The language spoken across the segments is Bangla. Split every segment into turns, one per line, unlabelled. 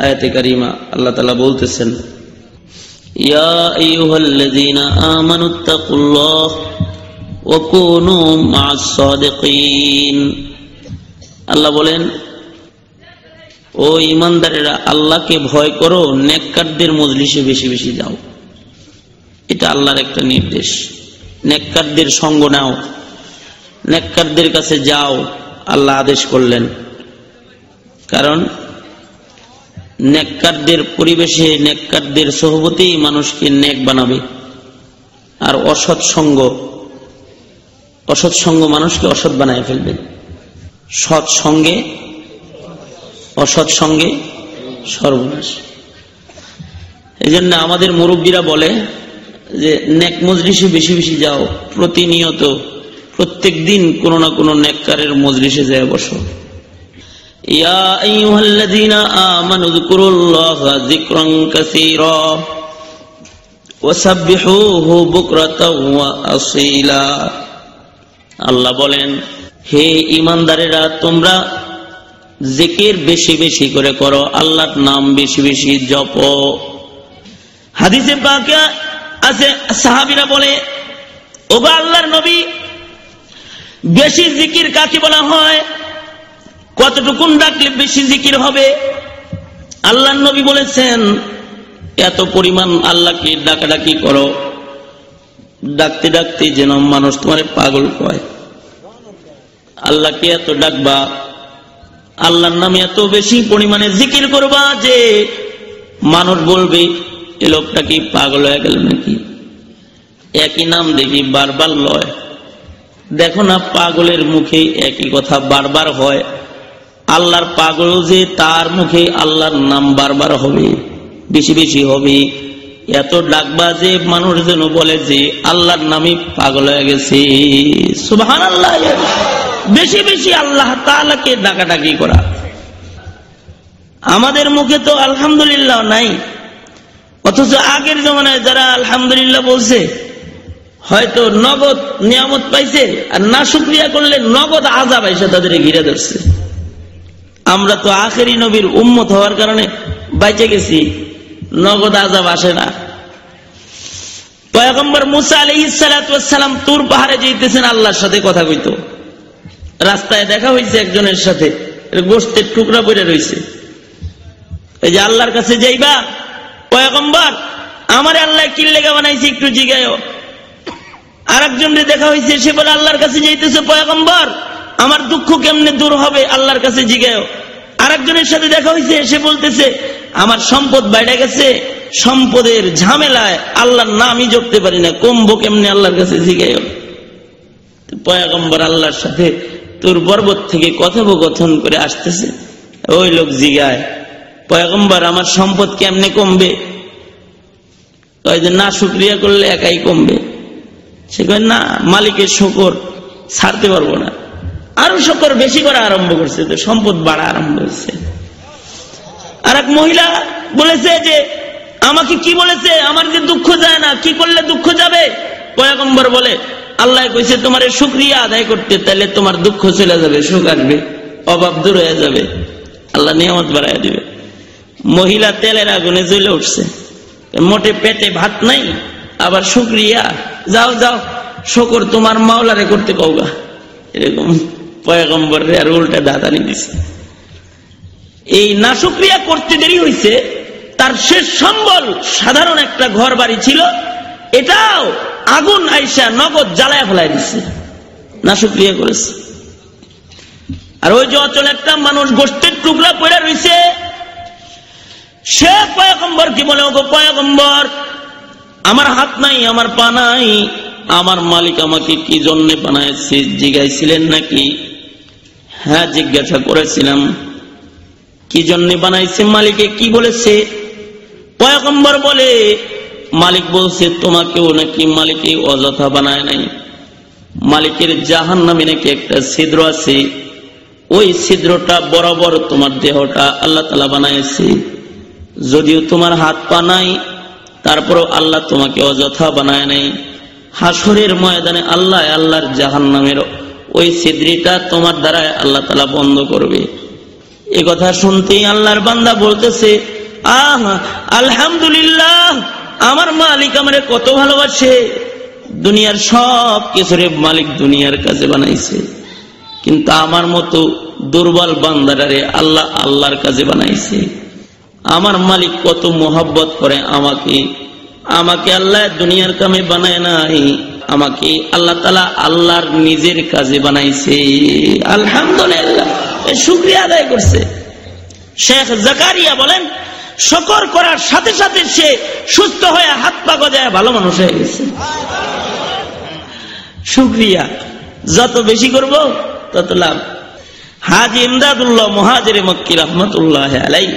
আয়াতে কারিমা আল্লাহ তাআলা বলতেছেন, ইয়া আইয়ুহাল্লাযীনা আমানুত্তাকুল্লাহ ওয়া কুনু মা'আস সাদিকিন। আল্লাহ বলেন, ও ঈমানদারেরা, আল্লাহকে ভয় করো, নেককারদের মজলিসে বেশি বেশি যাও। এটা আল্লাহর একটা নির্দেশ। নেককারদের সঙ্গ নাও, নেককারদের কাছে যাও, আল্লাহ আদেশ করলেন। কারণ নেককারদের পরিবেশে, নেককারদের সোহবতেই মানুষকে নেক বানাবে। আর অসৎ সঙ্গ মানুষকে অসৎ বানায় ফেলবে। সৎ সঙ্গে অসৎ সঙ্গে সর্বনাশ। এই জন্য আমাদের মুরব্বীরা বলে যে নেক মজলিসে বেশি বেশি যাও, প্রতিনিয়ত প্রত্যেক দিন কোনো না কোনো নেককারের মজলিসে যায় বসো। ইয়া আইয়ুহাল্লাযীনা আমানু যকুরুল্লাহা যিকরান কাসীরা ওয়া সাব্বিহুহু বুকরাতাও ওয়া আসীলা। আল্লাহ বলেন, হে ঈমানদারেরা, তোমরা জিকির বেশি বেশি করে করো, আল্লাহর নাম বেশি বেশি জপো। হাদিসে পাকে আছে, সাহাবীরা বলে, ওগো আল্লাহর নবী, বেশি জিকির কাকে বলা হয়? কতটুকুন ডাকলে বেশি জিকির হবে? আল্লাহর নবী বলেছেন, এত পরিমাণ আল্লাহকে ডাকাডাকি করো, ডাকতে ডাকতে যেন মানুষ তোমারে পাগল কয়। আল্লাহকে এত ডাকবা, আল্লাহর নামে এত বেশি পরিমাণে জিকির করবা যে মানুষ বলবে, এ লোকটা কি পাগল হয়ে গেল নাকি? একই নাম দেখি বারবার লয়। দেখো না, পাগলের মুখে একই কথা বারবার হয়। আল্লাহর পাগল যে, তার মুখে আল্লাহর নাম বারবার হবে, বেশি বেশি হবে। এত ডাকবা যে মানুষ যেন বলে যে আল্লাহর নামে পাগল হয়ে গেছে। সুবহানাল্লাহ। বেশি বেশি আল্লাহ তাআলাকে ডাকাডাকি করা। আমাদের মুখে তো আলহামদুলিল্লাহ নাই, অথচ আগের জমানায় যারা আলহামদুলিল্লাহ বলছে, হয়তো নগদ নিয়ামত পাইছে, আর না শুকরিয়া করলে নগদ আযাব এসে তাদের ঘিরে ধরছে। আমরা তো আখেরি নবীর উম্মত হওয়ার কারণে বাইচে গেছি, নগদ আযাব আসে না। পয়গম্বর মুসা আলাইহিস সালাতু ওয়াস সালাম তুর পাহাড়ে যাইতেছেন, আল্লাহর সাথে কথা কইতো। রাস্তায় দেখা হয়েছে একজনের সাথে, গোশতের টুকরা পড়ে রয়েছে। এই যে আল্লাহর কাছে যাইবা, পয়গম্বর আমারে আল্লাহ কি লেগা বানাইছে একটু জিগায়ও। আরেকজনের দেখা হয়েছে, সে বলে আল্লাহর কাছে যাইতেছে, পয়গম্বর আমার দুঃখ কেমনে দূর হবে আল্লাহর কাছে জিগায়ও। আরেকজনের সাথে দেখা হয়েছে, সে বলতেছে আমার সম্পদ বাইরে গেছে, সম্পদের ঝামেলায় আল্লাহর নামই জপতে পারি না, কমবো কেমনে আল্লাহর কাছে জিগায়ও। পয়গম্বর আল্লাহর সাথে তোর পর্বত থেকে কথোপকথন করে আসতেছে। ওই লোক জিগায়, পয়গম্বর আমার সম্পদ কেমনে কমবে? ওই যে না শুকরিয়া করলে একাই কমবে। সে কয় না, মালিকের শুকর ছাড়তে পারবো না। আরো শুকর বেশি করা আরম্ভ করছে, তো সম্পদ বাড়া আরম্ভ হয়েছে। আর এক মহিলা বলেছে যে আমাকে কি বলেছে, আমার যে দুঃখ যায় না, কি করলে দুঃখ যাবে? পয়গম্বর বলে, আল্লাহ কইছে তোমার শুকরিয়া আদায় করতে, তাহলে তোমার দুঃখ চলে যাবে, সুখ আসবে, অভাব দূর হয়ে যাবে, আল্লাহ নিয়ামত বাড়ায় দিবে। মহিলা তেলের আগুনে জ্বলে উঠছে, মোটে পেটে ভাত নাই, আবার শুকরিয়া, যাও যাও শুকর তোমার মাওলারে করতে কওগা। এরকম পয়গম্বর আর উল্টা দাদানি দিছে। এই না শুকরিয়া করতে দেরি হয়েছে, তার শেষ সম্বল সাধারণ একটা ঘর বাড়ি ছিল, এটাও আগুন আইসা নগদ জ্বালায় ফেলাই দিচ্ছে, না শুকরিয়া করেছে। আর ওই যে অচল একটা মানুষ গোশতের টুকরা পড়ে রয়েছে, সে পয়গম্বর কি বলে, ওগো পয়গম্বর আমার হাত নাই, আমার পা নাই, আমার মালিক আমাকে কি জন্য বানাইছে জিজ্ঞাসিলেন নাকি? হ্যাঁ জিজ্ঞাসা করেছিলাম, কি জন্য বানাইছে, মালিকে কি বলেছে? পয়গম্বর বলে, মালিক বলছে তোমাকেও নাকি মালিকে অযথা বানায় নাই। মালিকের জাহান্নামে নাকি একটা ছিদ্র আছে, ওই ছিদ্রটা বরাবর তোমার দেহটা আল্লাহ তাআলা বানাইছে। যদিও তোমার হাত পা নাই, তারপরও আল্লাহ তোমাকে অযথা বানায় নাই। হাসরের ময়দানে আল্লাহ আল্লাহর জাহান্নামের ওই ছিদ্রটা তোমার দ্বারা আল্লাহ তাআলা বন্ধ করবে। এ কথা শুনতেই আল্লাহর বান্দা বলতেছে, আহ আলহামদুলিল্লাহ, আমার মালিক আমারে কত ভালোবাসে। দুনিয়ার সব কিছুর মালিক দুনিয়ার কাজে বানাইছে, কিন্তু আমার মতো দুর্বল বান্দাটারে আল্লাহ আল্লাহর কাজে বানাইছে। আমার মালিক কত মোহাব্বত করে আমাকে, আমাকে আল্লাহ দুনিয়ার কামে বানায় নাই, আমাকে আল্লাহ তাআলা আল্লাহর নিজের কাজে বানাইছে। আলহামদুলিল্লাহ, শুকরিয়া আদায় করছে। শেখ জাকারিয়া বলেন, শুকর করার সাথে সাথে সে সুস্থ হয়ে হাত পা গজায় ভালো মানুষ হয়ে গেছে। শুকরিয়া যত বেশি করব তত লাভ। হাজী ইমদাদুল্লাহ মুহাজিরে মক্কি রহমতুল্লাহ আলাইহি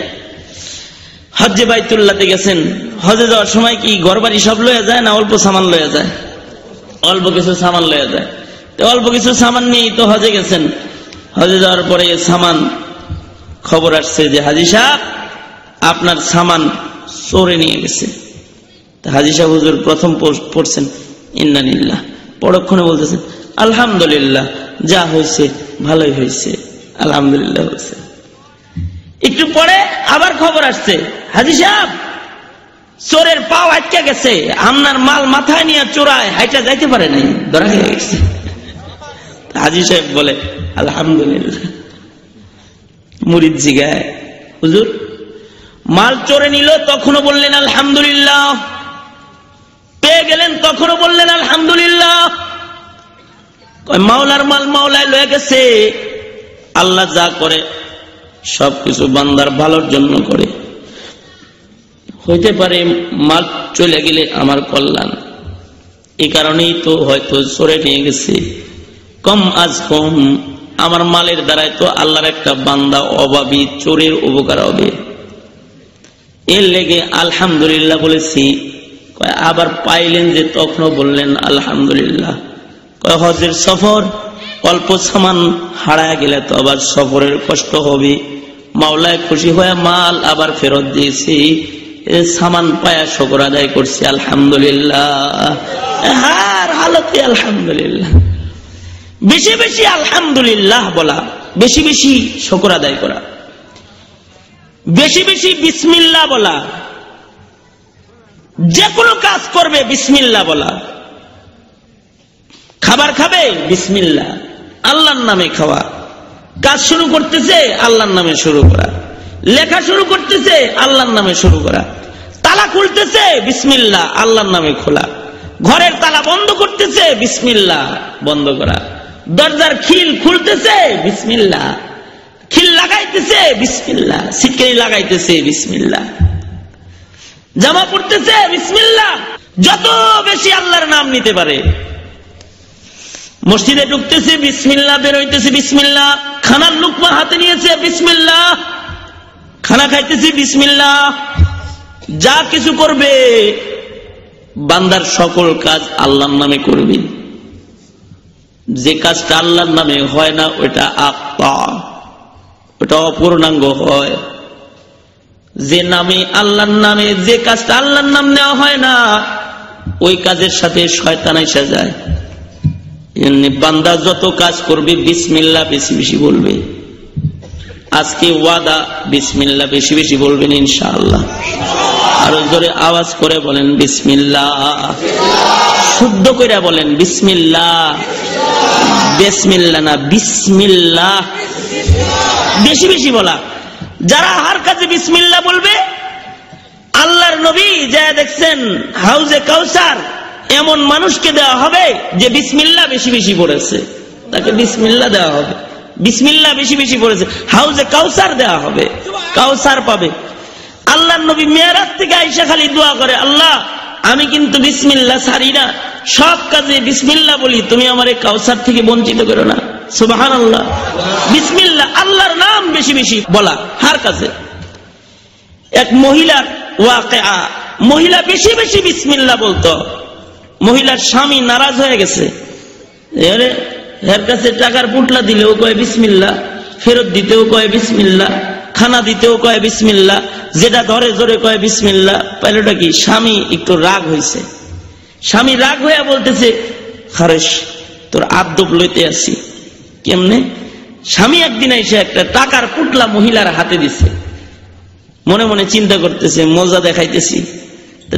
হজ্জে বাইতুল্লাহতে গেছেন। হজে যাওয়ার সময় কি ঘর বাড়ি সব লয়ে যায় না অল্প সামান লয়ে যায়? অল্প কিছু সামান লয়ে যায়। তো অল্প কিছু সামান নিয়েই তো হজে গেছেন। হজে যাওয়ার পরে সামান খবর আসছে যে হাজী সাহেব আপনার সামান চোরে নিয়ে গেছে। হাজী সাহেব হুজুর প্রথম পড়ছেন ইন্না লিল্লাহ, পরক্ষণে বলতেছেন আলহামদুলিল্লাহ, যা হয়েছে ভালোই হয়েছে, আলহামদুলিল্লাহ হয়েছে। একটু পরে আবার খবর আসছে হাজী সাহেব চোরের পাও আটকে গেছে, আপনার মাল মাথায় নিয়ে চোরায় হাইটা যাইতে পারে নাই, ধরা খেয়ে গেছে। হাজী সাহেব বলে আলহামদুলিল্লাহ। মুরিদ জিগায়, হুজুর মাল চোরে নিল তখনও বললেন আলহামদুলিল্লাহ, পেয়ে গেলেন তখনও বললেন আলহামদুলিল্লাহ। মাওলার মাল মাওলায় লয়ে গেছে। আল্লাহ যা করে সবকিছু বান্দার ভালোর জন্য করে। হইতে পারে মাল চলে গেলে আমার কল্যাণ, এই কারণেই তো হয়তো চোরে নিয়ে গেছে। কম আজ কম আমার মালের দ্বারাই তো আল্লাহর একটা বান্দা অভাবী চোরের উপকার হবে, এর লেগে আলহামদুলিল্লাহ বলেছি। আবার পাইলেন যে তখনও বললেন আলহামদুলিল্লাহ। হজের সফর, অল্প সামান হারায় গেলে তো আবার সফরের কষ্ট হবে। মাওলায় খুশি হয়ে মাল আবার ফেরত দিয়েছি, সামান পায়া শুকর আদায় করছি আলহামদুলিল্লাহ। হার হালতে আলহামদুলিল্লাহ। বেশি বেশি আলহামদুলিল্লাহ বলা, বেশি বেশি শুকর আদায় করা, বেশি বেশি বিসমিল্লাহ বলা, যে কোনো কাজ করবে বিসমিল্লাহ বলা। খাবার খাবে বিসমিল্লাহ, আল্লাহর নামে খাওয়া। কাজ শুরু করতেছে আল্লাহর নামে শুরু করা, লেখা শুরু করতেছে আল্লাহর নামে শুরু করা, তালা খুলতেছে বিসমিল্লাহ, আল্লাহর নামে খোলা, ঘরের তালা বন্ধ করতেছে বিসমিল্লাহ, বন্ধ করা, দরজার খিল খুলতেছে বিসমিল্লাহ, খিল লাগাইতেছে বিসমিল্লাহ, সিটকানি লাগাইতেছে বিসমিল্লাহ, জামা পড়তেছে বিসমিল্লাহ। যত বেশি আল্লাহর নাম নিতে পারে। মসজিদে ঢুকতেছে বিসমিল্লাহ, বের হইতেছে বিসমিল্লাহ, খানার লুকমা হাতে নিয়েছে বিসমিল্লাহ, খানা খাইতেছে বিসমিল্লাহ। যা কিছু করবে বান্দার সকল কাজ আল্লাহর নামে করবে। যে কাজটা আল্লাহর নামে হয় না ওটা আত্মা, ওটা অপূর্ণাঙ্গ হয়। যে নামে আল্লাহর নামে যে কাজটা আল্লাহর নাম নেওয়া হয় না ওই কাজের সাথে শয়তান এসে যায়। বান্দা যত কাজ করবে বিসমিল্লাহ বেশি বেশি বলবে। আজকে ওয়াদা বিসমিল্লাহ বেশি বেশি বলবেন ইনশাআল্লাহ। আরো জোরে আওয়াজ করে বলেন বিসমিল্লাহ, শুদ্ধ করে বলেন বিসমিল্লাহ, বিসমিল্লাহ না বিসমিল্লাহ, বেশি বেশি বলা। যারা হার কাজে বিসমিল্লাহ বলবে, আল্লাহর নবী যা দেখছেন হাউজে কাউসার এমন মানুষকে দেওয়া হবে যে বিসমিল্লাহ বেশি বেশি পড়েছে, তাকে বিসমিল্লাহ দেওয়া হবে। বিসমিল্লাহ বেশি বেশি পড়েছে, হাউজে কাউসার দেওয়া হবে, কাউসার পাবে। আল্লাহর নবী মেরাজ থেকে আয়েশা খালি দোয়া করে, আল্লাহ আমি কিন্তু বিসমিল্লাহ ছাড়ি না, সব কাজে বিসমিল্লাহ বলি, তুমি আমারে কাউসার থেকে বঞ্চিত করো না। সুবহানাল্লাহ। বিসমিল্লাহ আল্লাহর নাম বেশি বেশি বলা হার কাজে। এক মহিলার ওয়াকিয়া, মহিলা বেশি বেশি বিসমিল্লাহ বলতো। মহিলার স্বামী নারাজ হয়ে গেছে, এর কাছে টাকার পুটলা দিলেও কয় বিসমিল্লাহ, ফেরত দিতেও কয় বিসমিল্লাহ, খানা দিতেও কয় বিসমিল্লাহ, যেটা ধরে জোরে কয় বিসমিল্লাহ। পাইলটা কি স্বামী একটু রাগ হয়েছে। স্বামী রাগ হয়ে বলতেছে, খারেশ তোর আদব লইতে আসি। কেমনে? স্বামী একদিন এসে একটা টাকার পুটলা মহিলার হাতে দিছে, মনে মনে চিন্তা করতেছে মজা দেখাইতেছি,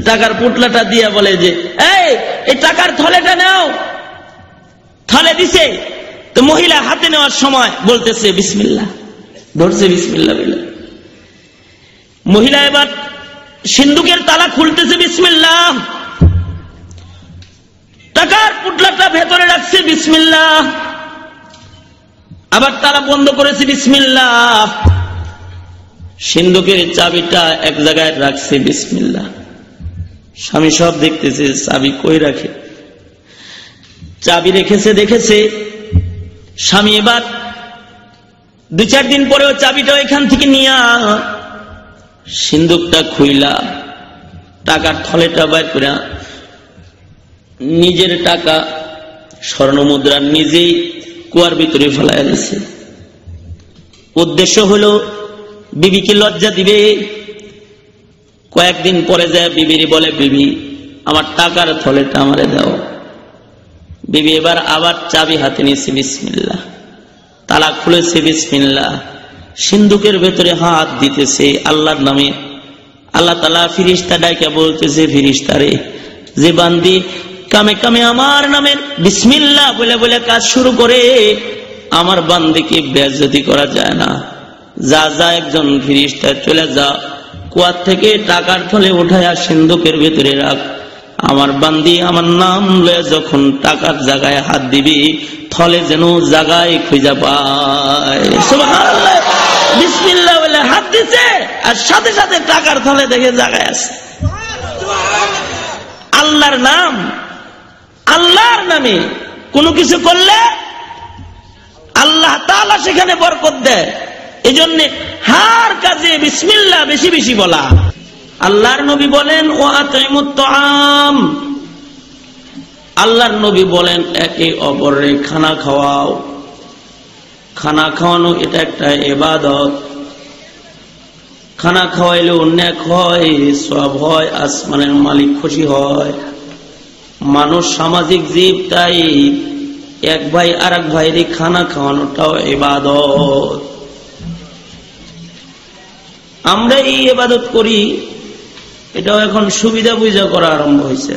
টাকার পুটলাটা দিয়া বলে যে এই টাকার থলেটা নাও, থলে দিছে। তো মহিলা হাতে নেওয়ার সময় বলতেছে বিসমিল্লাহ, ধরছে বিসমিল্লাহ বলে। মহিলা এবার সিন্দুকের তালা খুলতেছে বিসমিল্লাহ, টাকার পুটলাটা ভেতরে রাখছে বিসমিল্লাহ, আবার তালা বন্ধ করেছে বিসমিল্লাহ, সিন্দুকের চাবিটা এক জায়গায় রাখছে বিসমিল্লাহ। স্বামী সব দেখতেছে চাবি কই রাখে, চাবি রেখেছে দেখেছে। স্বামী এবার 2-4 দিন পরেও চাবিটা এখান থেকে নিয়ে সিন্দুকটা খুইলা টাকার থলেটা বাইর করে নিজের টাকা স্বর্ণমুদ্রা নিজেই কুয়ার ভিতরে ফেলাইয়া দিছে। উদ্দেশ্য হলো বিবিকে লজ্জা দিবে। কয়েকদিন পরে যায় বিবির বলে, বিবি আমার টাকার থলেটা আমারে দাও। বিবি এবার আবার চাবি হাতে নিয়েছে বিসমিল্লাহ, তালা খুলেছে বিসমিল্লাহ, সিন্দুকের ভেতরে হাত দিতেছে আল্লাহর নামে। আল্লাহ তাআলা ফিরিস্তা ডাইকা বলতেছে, ফিরিস্তারে যে বান্দি কামে কামে আমার নামের বিসমিল্লাহ বলে বলে কাজ শুরু করে, আমার বান্দিকে বেইজ্জতি করা যায় না। যা যা একজন ফিরিস্তা চলে যা, কুয়ার থেকে টাকার থলে উঠায়া সিন্দুকের ভেতরে রাখ। আমার বান্দি আমার নাম লয়ে যখন টাকার জায়গায় হাত দিবি, থলে যেন জায়গায় খুঁজে পায়। সুবহানাল্লাহ, বিসমিল্লাহ বলে হাত দিছে আর সাথে সাথে টাকার থলে দেখে জায়গায় আছে। আল্লাহর নাম, আল্লাহর নামে কোনো কিছু করলে আল্লাহ তাআলা সেখানে বরকত দেয়। এই জন্য হার কাজে বিসমিল্লাহ বেশি বেশি বলা। আল্লাহর নবী বলেন ও আতাইমুত তাআম, আল্লাহর নবী বলেন একে অপরের খানা খাওয়াও। খানা খাওয়ানো এটা একটা ইবাদত। খানা খাওয়াইলে নেক হয়, সওয়াব হয়, আসমানের মালিক খুশি হয়। মানুষ সামাজিক জীব, তাই এক ভাই আর এক ভাইয়ের খানা খাওয়ানোটাও ইবাদত। আমরা এই ইবাদত করি, এটাও এখন সুবিধা বুঝা করা আরম্ভ হয়েছে।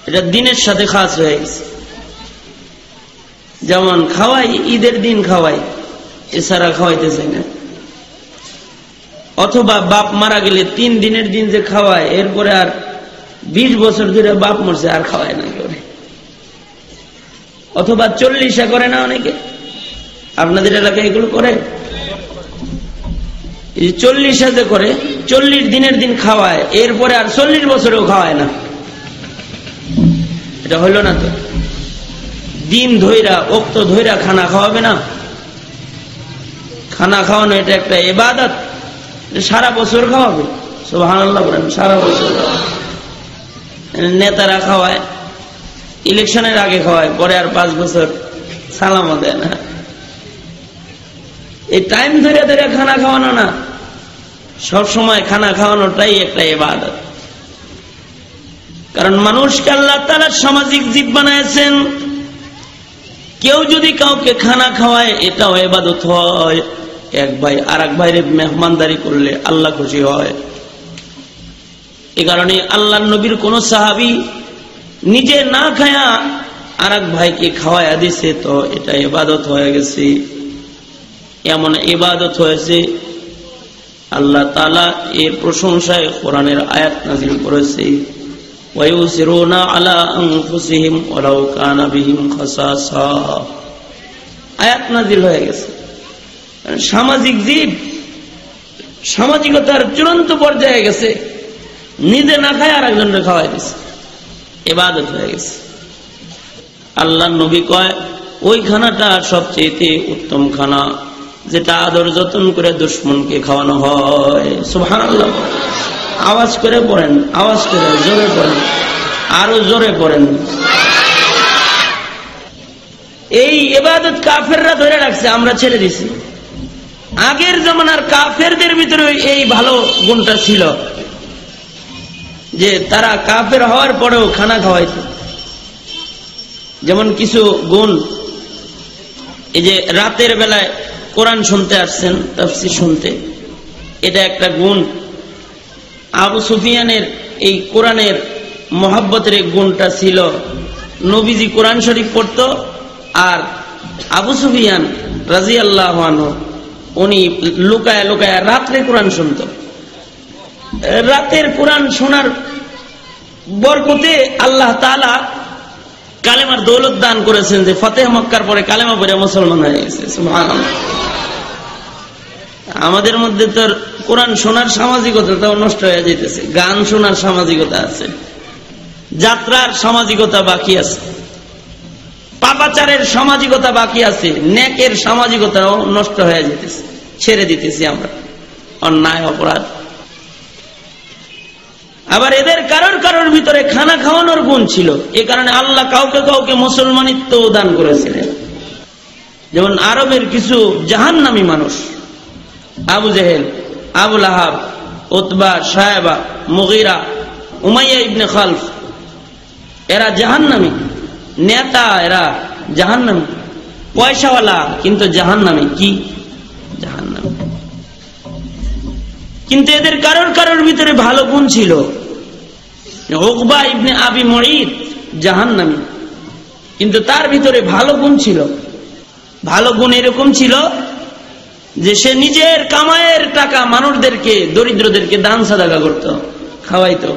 এটা দিনের সাথে খাস হয়ে গেছে। যেমন খাওয়াই, ঈদের দিন খাওয়াই, এছাড়া খাওয়াইতে চাই না। অথবা বাপ মারা গেলে 3 দিনের দিন যে খাওয়ায়, এরপরে আর 20 বছর ধরে বাপ মরছে আর খাওয়ায় না করে। অথবা 40 করে না অনেকে, আপনাদের এলাকায় এগুলো করে। 40 যে করে, 40 দিনের দিন খাওয়ায়, এরপরে আর 40 বছরেও খাওয়ায় না। এটা হইল না তো। দিন ধইরা, ওক্ত ধইরা খানা খাওয়াবে না। খানা খাওয়ানো এটা একটা ইবাদত। সারা বছর খাওয়াবে, সুবহানাল্লাহ বলেন, সারা বছর। নেতারা খাওয়ায়, ইলেকশনের আগে খাওয়ায়, পরে আর 5 বছর সালামও দেয় না। এই টাইম ধরে ধরে খানা খাওয়ানো না, সব সময় খানা খাওয়ানোটাই একটা ইবাদত। কারণ মানুষকে আল্লাহ তাআলা সামাজিক জীব বানাইছেন। কেউ যদি কাউকে খানা খাওয়ায়, এটাও ইবাদত হয়। এক ভাই আর এক ভাইয়ের মেহমানদারি করলে আল্লাহ খুশি হয়। এই কারণে আল্লাহর নবীর কোন সাহাবী নিজে না খায়া আর এক ভাইকে খাওয়াইয়া দিছে, তো এটা ইবাদত হয়ে গেছে। এমন ইবাদত হয়েছে, আল্লাহ তাআলা এর প্রশংসায় কোরআনের আয়াত নাযিল করেছে, ওয়ায়ুসিরুনা আলা আনফুসিহিম ওয়ালাউ কানা বিহিম খাসাসা। আয়াত নাযিল হয়ে গেছে। সামাজিক জীব, সামাজিকতার চূড়ান্ত পর্যায়ে গেছে। নিজে না খায় আর একজনকে খাওয়াই দিছে, ইবাদত হয়ে গেছে। আল্লাহর নবী কয় ওই খানাটা সবচেয়ে উত্তম খানা, যেটা আদর যত্ন করে দুশমনকে খাওয়ানো হয়। সুবহানাল্লাহ, আওয়াজ করে পড়েন, আওয়াজ করে জোরে পড়েন, আরো জোরে পড়েন। এই ইবাদত কাফেররা ধরে রাখছে, আমরা ছেড়ে দিছি। আগের জামানার কাফেরদের ভিতরে এই ভালো গুণটা ছিল যে তারা কাফের হওয়ার পরেও খানা খাওয়াইত। যেমন কিছু গুণ, এই যে রাতের বেলায় কোরআন শুনতে আসছেন, তাফসীর শুনতে, এটা একটা গুণ। আবু সুফিয়ানের এই কোরআনের মহব্বতের গুণটা ছিল, নবীজি কোরআন শরীফ পড়ত আর আবু সুফিয়ান রাদিয়াল্লাহু আনহু উনি লুকায়া লুকায়া রাত্রে কোরআন শুনত। রাতের কোরআন শোনার বরকতে আল্লাহ তাআলা কালেমার দৌলত দান করেছেন, যে ফতেহ মক্কার পরে কালেমা পড়ে মুসলমান হয়ে গেছে। সুবহানাল্লাহ। আমাদের মধ্যে তো কোরআন শোনার সামাজিকতাটাও নষ্ট হয়ে যেতেছে, গান শোনার সামাজিকতা আছে, যাত্রার সামাজিকতা বাকি আছে, পাপাচারের সামাজিকতা বাকি আছে, নেকের সামাজিকতাও নষ্ট হয়ে যেতেছে, ছেড়ে দিতেছি আমরা অন্যায় অপরাধ। আবার এদের কারোর কারোর ভিতরে খানা খাওয়ানোর গুণ ছিল, এ কারণে আল্লাহ কাউকে কাউকে মুসলমানিত্ব দান করেছিলেন। যেমন আরবের কিছু জাহান্নামী মানুষ, Abu Jahl, Abu Lahab, Utba, Shaiba, Mughira, Umayya ibn Khalaf, এরা জাহান্নামী নেতা, এরা জাহান্নামী, পয়সাওয়ালা কিন্তু জাহান্নামী। কি জাহান্নামী? কিন্তু এদের কারোর কারোর ভিতরে ভালো গুণ ছিল। উকবা ইবনে আবি মুঈত জাহান্নামী, কিন্তু তার ভিতরে ভালো গুণ ছিল। ভালো গুণ এরকম ছিল যে সে নিজের কামাইয়ের টাকা মানুষদেরকে, দরিদ্রদেরকে দান সাদাকা করত, খাওয়াইতো।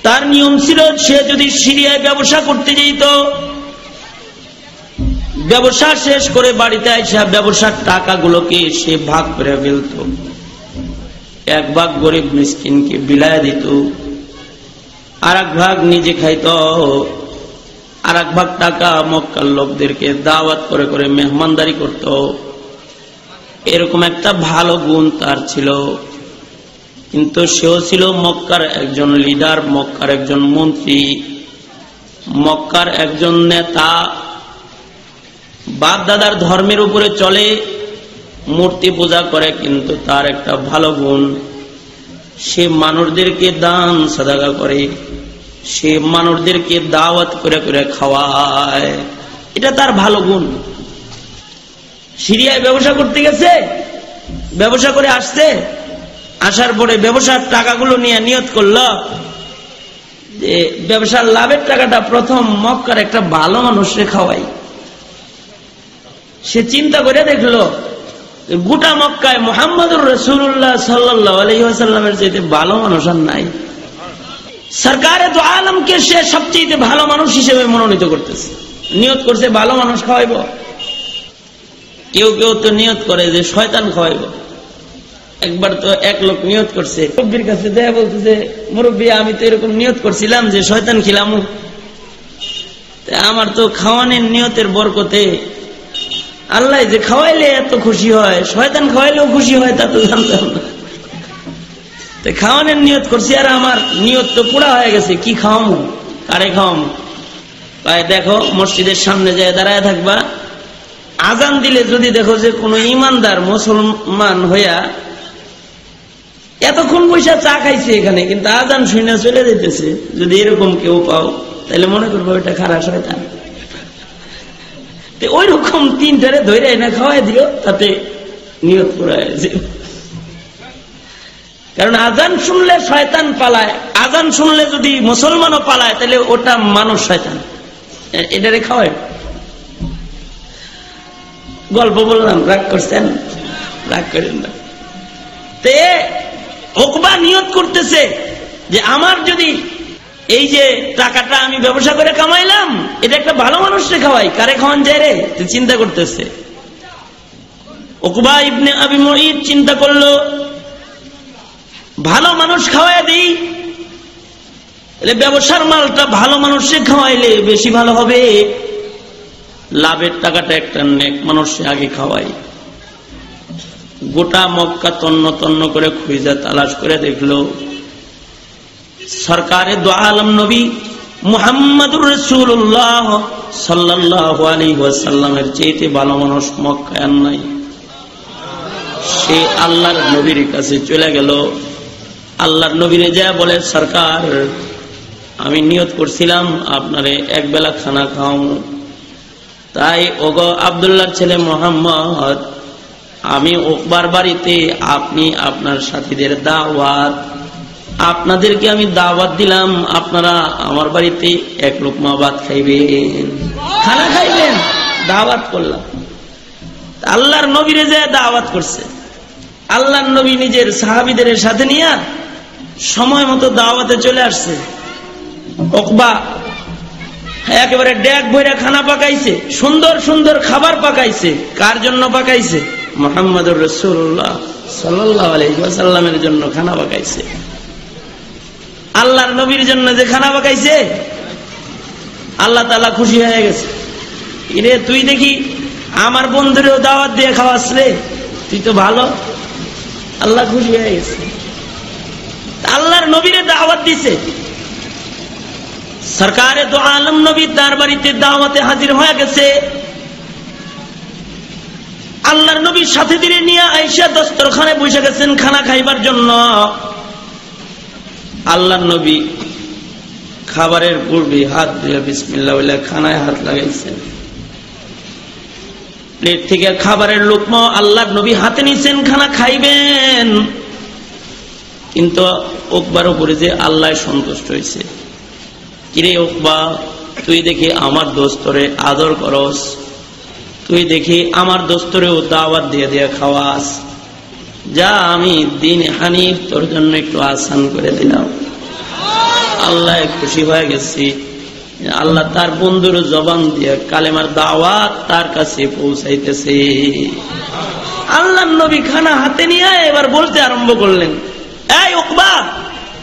তার নিয়ম ছিল, সে যদি সিরিয়ায় ব্যবসা করতে যেত, ব্যবসা শেষ করে বাড়িতে এসে ব্যবসার টাকাগুলোকে সে ভাগ করে ফেলত। এক ভাগ গরিব মিসকিনকে বিলায় দিত, আর এক ভাগ নিজে খাইত, আর এক ভাগ টাকা মক্কার লোকদেরকে দাওয়াত করে করে মেহমানদারি করত। এরকম একটা ভালো গুণ তার ছিল। কিন্তু সেও ছিল মক্কার একজন লিডার, মক্কার একজন মন্ত্রী, মক্কার একজন নেতা, বাপ দাদার ধর্মের উপরে চলে, মূর্তি পূজা করে। কিন্তু তার একটা ভালো গুণ, সে মানুষদেরকে দান সাদাকা করে, সে মানুষদেরকে দাওয়াত করে করে খাওয়ায়, এটা তার ভালো গুণ। সিরিয়ায় ব্যবসা করতে গেছে, ব্যবসা করে আসছে, আসার পরে ব্যবসার টাকাগুলো নিয়ে নিয়ত করলো যে ব্যবসার লাভের টাকাটা প্রথম মক্কার একটা ভালো মানুষকে খাওয়াই। সে চিন্তা করে দেখলো গোটা মক্কায় মুহাম্মদুর রাসূলুল্লাহ সাল্লাল্লাহু আলাইহি ওয়াসাল্লামের চাইতে ভালো মানুষ আর নাই। সরকারে দু আলমকে সে সবচেয়ে ভালো মানুষ হিসেবে মনোনীত করতেছে, নিয়ত করছে ভালো মানুষ খাওয়াইব। কেউ কেউ তো নিয়ত করে যে শয়তান খাওয়াইব। একবার তো এক লোক নিয়ত করছে, মুরব্বীর কাছে দেয়া বলতেছে, মুরব্বী আমি তো এরকম নিয়ত করছিলাম যে শয়তান খিলাম, আমার তো খাওয়ানোর নিয়তের বরকতে আল্লাহ যে খাওয়াইলে এত খুশি হয়, শয়তান খাওয়াইলেও খুশি হয় তা তো জানতাম না। খাওয়ানোর নিয়ত করছি, আর আমার নিয়ত তো পুরা হয়ে গেছে, কি খাওয়ামো, কারে খাওয়ামো? দেখো মসজিদের সামনে যায় দাঁড়ায় থাকবা, আজান দিলে যদি দেখো যে কোনো ইমানদার মুসলমান হইয়া এতক্ষণ পয়সা চা খাইছে এখানে, কিন্তু আজান শুনে চলে যেতেছে, যদি এরকম কেউ পাও তাহলে মনে করবো এটা খারাপ শয়তান। ওই রকম তিনটারে ধরে এনে খাওয়াই দিও, তাতে নিয়ত পুরা হয়েছে। কারণ আজান শুনলে শয়তান পালায়, আজান শুনলে যদি মুসলমানও পালায় তাহলে ওটা মানুষ শয়তান, এটারে খাওয়ায়। গল্প বললাম, রাগ করছেন? রাগ করেন না। তে উকবা নিয়ত করতেছে যে আমার যদি এই যে টাকাটা আমি ব্যবসা করে কামাইলাম, এটা একটা ভালো মানুষকে খাওয়াই, কারে খাওয়ান যায় রে? চিন্তা করতেছে। উকবা ইবনে আবি মুঈত চিন্তা করলো, ভালো মানুষ খাওয়াই দিই, ব্যবসার মালটা ভালো মানুষকে খাওয়াইলে বেশি ভালো হবে, লাভের টাকাটা একটা নেক মানুষকে আগে খাওয়াই। গোটা মক্কা তন্ন তন্ন করে খুঁজে তালাশ করে দেখলো সরকারে দু আলম নবী মুহাম্মদুর রাসূলুল্লাহ সাল্লাল্লাহু আলাইহি ওয়াসাল্লামের চাইতে ভালো মানুষ মক্কায় আর নাই। সে আল্লাহর নবীর কাছে চলে গেল, আল্লাহর নবীরে যা বলে, সরকার আমি নিয়ত করছিলাম আপনারে এক বেলা খানা খাওয়াবো, তাই ওগো আব্দুল্লাহর ছেলে মোহাম্মদ, আমি উকবার বাড়িতে আপনি আপনার সাথীদের দাওয়াত, আপনাদেরকে আমি দাওয়াত দিলাম, আপনারা আমার বাড়িতে এক লোকমা ভাত খাইবেন, খানা খাইবেন, দাওয়াত করলাম। আল্লাহর নবীরে যে দাওয়াত করছে, আল্লাহর নবী নিজের সাহাবীদের সাথে নিয়ে সময় মতো দাওয়াতে চলে আসছে। উকবা একেবারে ডেক ভরে খানা পাকাইছে, সুন্দর সুন্দর খাবার পাকাইছে। কার জন্য পাকাইছে? মুহাম্মদুর রাসূলুল্লাহ সাল্লাল্লাহু আলাইহি ওয়াসাল্লামের জন্য খানা পাকাইছে। আল্লাহর নবীর জন্য যে খানা পাকাইছে, আল্লাহ তাআলা খুশি হয়ে গেছে। ইরে তুই দেখি আমার বন্ধুরেও দাওয়াত দিয়ে খাওয়াস রে, তুই তো ভালো। আল্লাহ খুশি হয়ে গেছে, আল্লাহর নবীরে দাওয়াত দিছে। সরকারে দো আলম নবী তার বাড়িতে দাওয়াতে হাজির হয়ে গেছে। আল্লাহর নবীর সাথে দিনে নিয়ে আয়েশা দস্তরখানে বসে গেছেন খানা খাইবার জন্য। আল্লাহর নবী খাবারের পূর্বে হাত ধুয়ে বিসমিল্লাহ বলে খানায় হাত লাগাইছেন। প্লেট থেকে খাবারের লোকমা আল্লাহর নবী হাতে নিছেন, খানা খাইবেন। কিন্তু উকবার উপরে যে আল্লাহ সন্তুষ্ট হয়েছে। কিরে উকবা, তুই দেখি আমার দোস্তরে আদর করস, তুই দেখি আমার দোস্তরেও দাওয়াত দিয়ে দিয়ে খাওয়াস, যা আমি দিন হানিফ তোর জন্য একটু আসান করে দিলাম। আল্লাহ খুশি হয়ে গেছি। আল্লাহ তার বন্ধুর জবান দিয়ে কালেমার দাওয়াত তার কাছে পৌঁছাইতেছে। আল্লাহর নবী খানা হাতে নিয়ে এবার বলতে আরম্ভ করলেন, এই উকবা,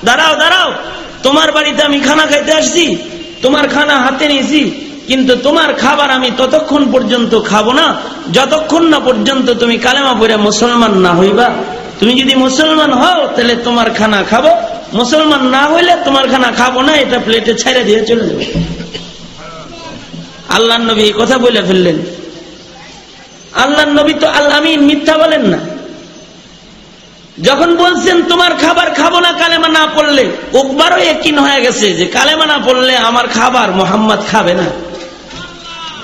দাঁড়াও দাঁড়াও, তোমার বাড়িতে আমি খানা খাইতে আসছি, তোমার খানা হাতে নিয়েছি, কিন্তু তোমার খাবার আমি ততক্ষণ পর্যন্ত খাবো না যতক্ষণ না পর্যন্ত তুমি কালেমা পড়ে মুসলমান না হইবা। তুমি যদি মুসলমান হও তাহলে তোমার খানা খাবো, মুসলমান না হইলে তোমার খানা খাবো না, এটা প্লেটে ছেড়ে দিয়ে চলে যাবো। আল্লাহর নবী এই কথা বলে ফেললেন। আল্লাহর নবী তো আল আমিন, মিথ্যা বলেন না। যখন বলছেন তোমার খাবার খাবো না কালেমা না পড়লে, উকবারও ইয়াকিন হয়ে গেছে যে কালেমা না পড়লে আমার খাবার মুহাম্মদ খাবে না।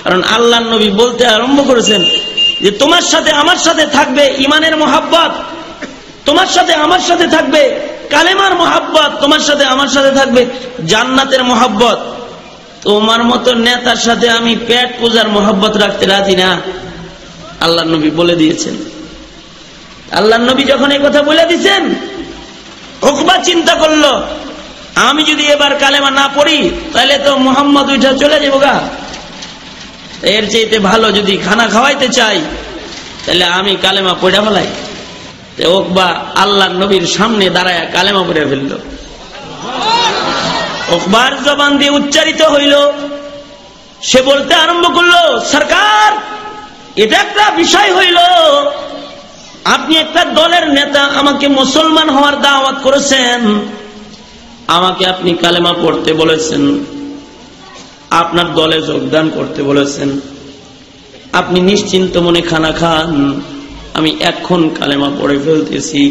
কারণ আল্লাহর নবী বলতে আরম্ভ করেছেন যে তোমার সাথে আমার সাথে থাকবে ইমানের মোহাব্বত, তোমার সাথে আমার সাথে থাকবে কালেমার মোহাব্বত, তোমার সাথে আমার সাথে থাকবে জান্নাতের মোহাব্বত। তোমার মতো নেতার সাথে আমি পেট পূজার মোহাব্বত রাখতে রাজি না, আল্লাহর নবী বলে দিয়েছেন। আল্লাহর নবী যখন এই কথা বলে দিয়েছেন, উকবা চিন্তা করলো, আমি যদি এবার কালেমা না পড়ি তাহলে তো মুহাম্মদ উঠা চলে যাবো গা। এর চাইতে ভালো যদি খানা খাওয়াইতে চাই তাহলে আমি কালেমা পড়ে ফেলাই। উকবা আল্লাহর নবীর সামনে দাঁড়ায় কালেমা পড়ে ফেলল। উকবার জবান দিয়ে উচ্চারিত হইল, সে বলতে আরম্ভ করলো, সরকার, এটা একটা বিষয় হইল, আপনি একটা দলের নেতা, আমাকে মুসলমান হওয়ার দাওয়াত করেছেন, আমাকে আপনি কালেমা পড়তে বলেছেন, আপনার দলে যোগদান করতে বলেছেন, আপনি নিশ্চিন্ত মনে খানা খান, আমি এখন কালেমা পড়ে ফেলতেছি।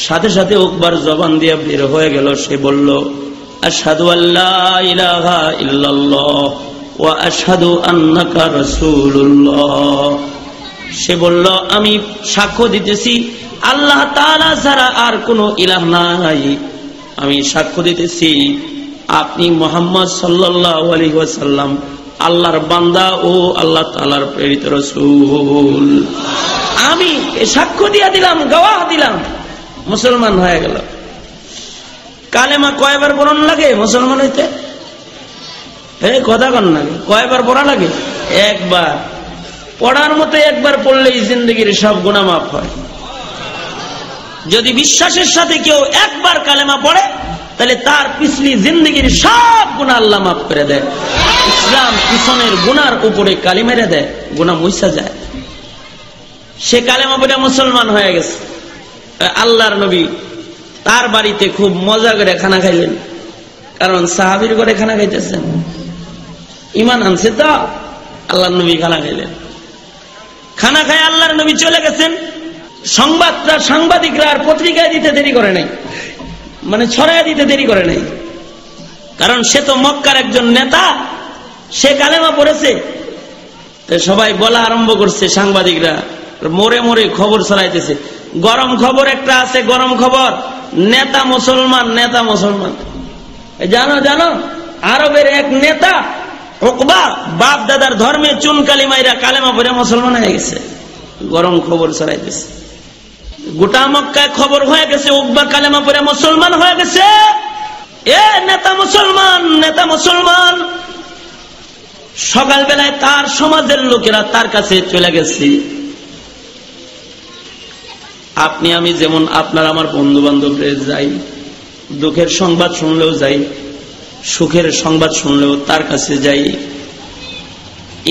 সাথে সাথে উকবার জবান দিয়ে বের হয়ে গেল, সে বলল, আশহাদু আল্লা ইলাহা ইল্লাল্লাহ ওয়া আশহাদু আন্নাকা রাসূলুল্লাহ। সে বলল, আমি সাক্ষ্য দিতেছি আল্লাহ তাআলা ছাড়া আর কোনো ইলাহ নাই, আমি সাক্ষ্য দিতেছি আপনি মুহাম্মদ সাল্লাল্লাহু আলাইহি ওয়াসাল্লাম আল্লাহর বান্দা ও আল্লাহ তাআলার প্রেরিত রাসূল। আমি সাক্ষ্য দিয়ে দিলাম, গওয়াহ দিলাম, মুসলমান হয়ে গেল। কালেমা কয়বার পড়ন লাগে মুসলমান হইতে? কথা কন লাগে, কয়বার পড়া লাগে? একবার। পড়ার মতো একবার পড়লেই জিন্দগির সব গুনাহ মাফ হয়। যদি বিশ্বাসের সাথে কেউ একবার কালেমা পড়ে তাহলে তার পিছলি জিন্দগির সব গুনাহ আল্লাহ মাফ করে দেয়। ইসলাম পিছনের গুনার উপরে কালি মেরে দেয়, গুনাহ মুছা যায়। সে কালেমা পড়ে মুসলমান হয়ে গেছে। আল্লাহর নবী তার বাড়িতে খুব মজা করে খানা খাইলেন, কারণ সাহাবীর ঘরে খানা খাইতেছেন, ঈমান আনছে তো। আল্লাহর নবী খানা খাইলেন। খানা খায় আল্লাহর নবী চলে গেছেন। সংবাদটা সাংবাদিকরা আর পত্রিকায় দিতে দেরি করে নাই, মানে ছড়ায় দিতে দেরি করে নাই, কারণ সে তো মক্কার একজন নেতা, সে কালেমা পড়েছে। সবাই বলা আরম্ভ করছে, সাংবাদিকরা মোড়ে মোড়ে খবর ছড়াইতেছে। গরম খবর একটা আছে, গরম খবর, নেতা মুসলমান, নেতা মুসলমান। জানো জানো আরবের এক নেতা উকবা বাপ দাদার ধর্মে চুনকালি মাইরা কালেমা পড়ে মুসলমান হয়ে গেছে। গরম খবর ছড়াইতেছে, গোটা মক্কায় খবর হয়ে গেছে উকবা কালেমা পড়ে মুসলমান হয়ে গেছে। এ নেতা মুসলমান, নেতা মুসলমান। সকালবেলায় তার সমাজের লোকেরা তার কাছে চলে গেছে। আপনি আমি যেমন আপনার আমার বন্ধু বান্ধবরা যাই, দুঃখের সংবাদ শুনলেও যাই, সুখের সংবাদ শুনলেও তার কাছে যাই।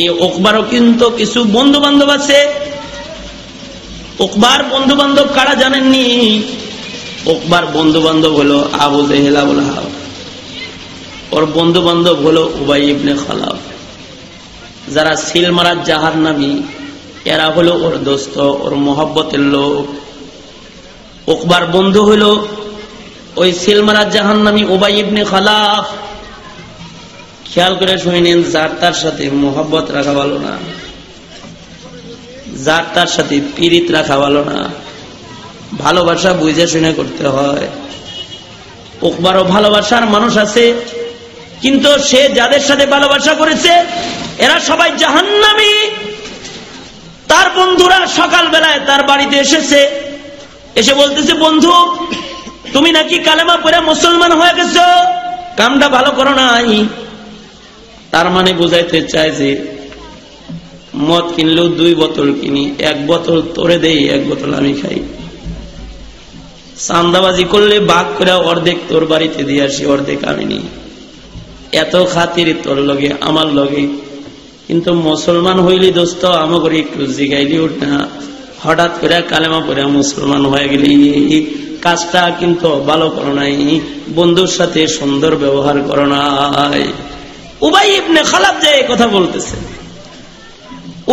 এই উকবারও কিন্তু কিছু বন্ধু বান্ধব আছে। উকবার বন্ধু বান্ধব কারা জানেননি? উকবার বন্ধু বান্ধব হলো আবু জেহেল, আবু লাহাব। ওর বন্ধু বান্ধব হলো উবাই ইবনে খালাফ। যারা সিল মারার জাহান্নামী, এরা হলো ওর দোস্ত, ওর মহব্বতের লোক। উকবার বন্ধু হলো ওই সিল মারার জাহান্নামী উবাই ইবনে খালাফ। খেয়াল করে শুনেন, যার তার সাথে মহব্বত রাখা ভালো না, যার তার সাথে পীড়িত রাখা ভালো না। ভালোবাসা বুঝে শুনে করতে হয়। উকবারও ভালোবাসার মানুষ আছে, কিন্তু সে যাদের সাথে ভালোবাসা করেছে এরা সবাই জাহান্নামী। তার বন্ধুরা সকালবেলায় তার বাড়িতে এসেছে, এসে বলতেছে, বন্ধু তুমি নাকি কালেমা পড়ে মুসলমান হয়ে গেছো, কামটা ভালো করো নাই। তার মানে বুঝাইতে চায় যে মদ কিনলেও 2 বোতল কিনি, 1 বোতল তোরে দেই, 1 বোতল আমি খাই। চান্দাবাজি করলে ভাগ করে অর্ধেক তোর বাড়িতে দিয়ে আসি, অর্ধেক আমি নিই। এত খাতির তোর লগে আমার লগে। কিন্তু মুসলমান হইলি দোস্ত আমাকে একটু জিগাইলি উঠ না, হঠাৎ করে কালেমা পড়ে মুসলমান হয়ে গেলি, কাজটা কিন্তু ভালো করো নাই, বন্ধুর সাথে সুন্দর ব্যবহার করো নাই। উবাই ইবনে খালাফ যে কথা বলতেছে,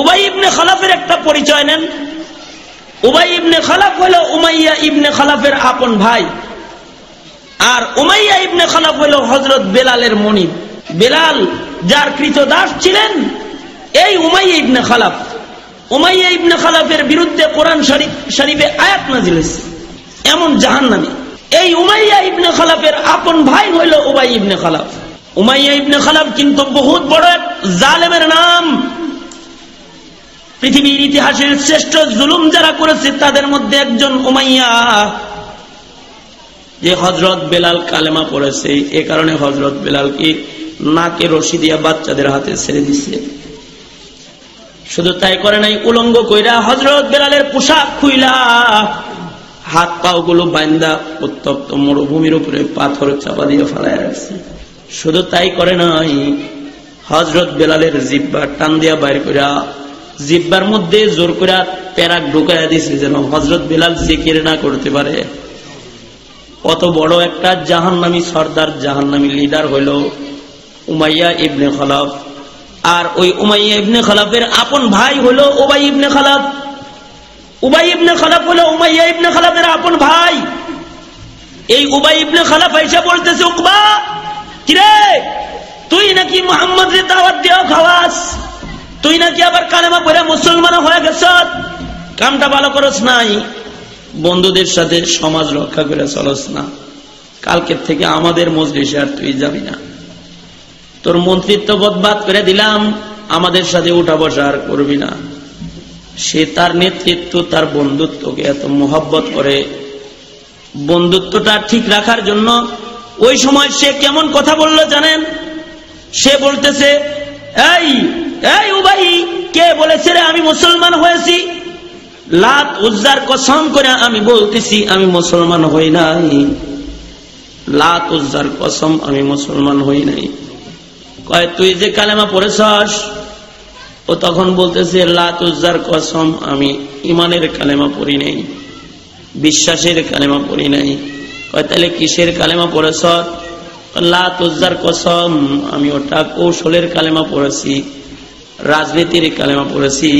উবাই ইবনে খালাফের একটা পরিচয় নেন। উবাই ইবনে খালাফ হলো উমাইয়া ইবনে খালাফের আপন ভাই, আর উমাইয়া ইবনে খালাফ হলো হযরত বেলালের মনিব। বেলাল যার কৃতদাস ছিলেন এই উমাইয়া ইবনে খালাফ। উমাইয়া ইবনে খালাফের বিরুদ্ধে কোরআন শরীফে আয়াত নাযিল হয়েছে, এমন জাহান্নামী। এই উমাইয়া ইবনে খালাফের আপন ভাই হইল উবাই ইবনে খালাফ। উমাইয়া ইবনে খালাফ কিন্তু বহুত বড় এক জালেমের নাম। পৃথিবীর ইতিহাসের শ্রেষ্ঠ জুলুম যারা করেছে তাদের মধ্যে একজন উমাইয়া। যে হযরত বেলাল কালেমা পড়েছে, এ কারণে হযরত বেলালকে নাকে রশি দিয়া বাচ্চাদের হাতে ছেড়ে দিছে। শুধু তাই করে নাই, উলঙ্গ কইরা হযরত বেলালের পোশাক খুইলা হাত পাও গুলো বাইন্দা উত্তপ্ত মরুভূমির উপরে পাথর চাপা দিয়ে ফেলায় রাখছে। শুধু তাই করে নাই, হযরত বেলালের জিহ্বা টান দিয়া বাইর কইরা জিহ্বার মধ্যে জোর করে পেরাক ঢুকাইয়া দিছে, যেন হযরত বেলাল জিকির না করতে পারে। কত বড় একটা জাহান্নামী সর্দার, জাহান্নামী লিডার হইল উমাইয়া ইবনে খালাফ। আর ওই উমাইয়া ইবনে খালাফের আপন ভাই হলো উবাই ইবনে খালাফ। উবাই ইবনে খালাফ হলো উমাইয়া ইবনে খালাফের আপন ভাই। এই উবাই ইবনে খালাফ আইসা বলতেছে, উকবা কিরে, তুই নাকি মুহাম্মদরে দাওয়াত দিও খাওয়াস, তুই নাকি আবার কালেমা পড়ে মুসলমান হয়ে গেছ, কামটা ভালো করস নাই, বন্ধুদের সাথে সমাজ রক্ষা করে চলস না, কালকের থেকে আমাদের মজলিসে আর তুই যাবি না, তোর মন্ত্রিত্ব বদবাদ করে দিলাম, আমাদের সাথে উঠা বসা আর করবি না। সে তার নেতৃত্ব, তার বন্ধুত্বকে এত মোহব্বত করে, বন্ধুত্বটা ঠিক রাখার জন্য ওই সময় সে কেমন কথা বলল জানেন? সে বলতেছে, এই এই উবাই, কে বলেছে রে আমি মুসলমান হয়েছি? লাত উজ্জার কসম করে আমি বলতেছি আমি মুসলমান হই নাই, লাত উজ্জার কসম আমি মুসলমান হই নাই। কয় তুই যে কালেমা পড়েছস? ও তখন বলতেছে, লাত উজ্জার কসম আমি ইমানের কালেমা পড়ি নাই, বিশ্বাসের কালেমা পড়ি নাই। কয় তাহলে কিসের কালেমা পড়েছ? লাত উজ্জার কসম আমি ওটা কৌশলের কালেমা পড়েছি, রাজনীতির কালেমা পড়েছি,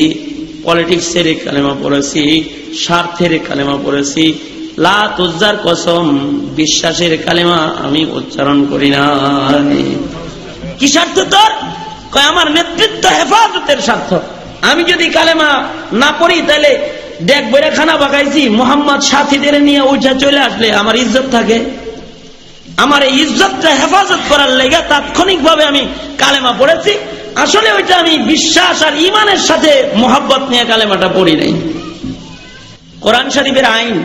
পলিটিক্সের কালেমা পড়েছি, স্বার্থের কালেমা পড়েছি। লাত উজ্জার কসম বিশ্বাসের কালেমা আমি উচ্চারণ করি না। কি স্বার্থ তোর? কয় আমার নেতৃত্ব হেফাজতের স্বার্থ। আমি যদি কালেমা না পড়ি তাহলে দেখ বইরা খানা পাকাইছি, মোহাম্মদ সাথীদের নিয়ে ওইটা চলে আসলে আমার ইজ্জত থাকে। আমার এই ইজ্জতটা হেফাজত করার লেগে তাৎক্ষণিকভাবে আমি কালেমা পড়েছি। আসলে ওইটা আমি বিশ্বাস আর ইমানের সাথে মোহাব্বত নিয়ে কালেমাটা পড়ি নাই। কোরআন শরীফের আইন,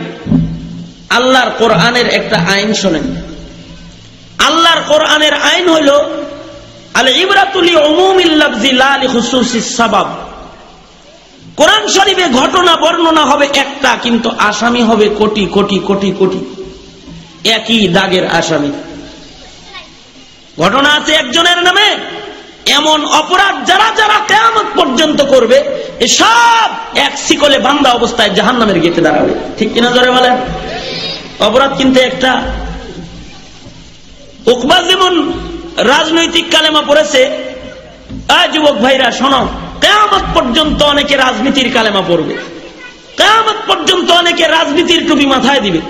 আল্লাহর কোরআনের একটা আইন শোনেন। আল্লাহর কোরআনের আইন হইল আল ইবরাতু লিউমুমিল লাফজি লা লিখুসুসিস সাবাব। কোরআন শরীফে ঘটনা বর্ণনা হবে একটা, কিন্তু আসামি হবে কোটি কোটি কোটি কোটি, একই দাগের আসামি। ঘটনা আছে একজনের নামে, এমন অপরাধ যারা যারা কিয়ামত পর্যন্ত করবে সব এক শিকলে বান্ধা অবস্থায় জাহান্নামের গেটে দাঁড়াবে। ঠিক কিনা জোরে বলেন? অপরাধ কিন্তু একটা। উকবা যেমন রাজনৈতিক কালেমা পড়েছে, যুবক ভাইরা শোনো, কিয়ামত পর্যন্ত অনেকে রাজনীতির কালেমা পড়বে, কিয়ামত পর্যন্ত অনেকে রাজনীতির টুপি মাথায় দিবে,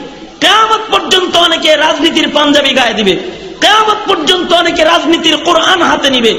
কিয়ামত পর্যন্ত অনেকে রাজনীতির পাঞ্জাবি গায়ে দিবে, কিয়ামত পর্যন্ত অনেকে রাজনীতির কোরআন হাতে নিবে।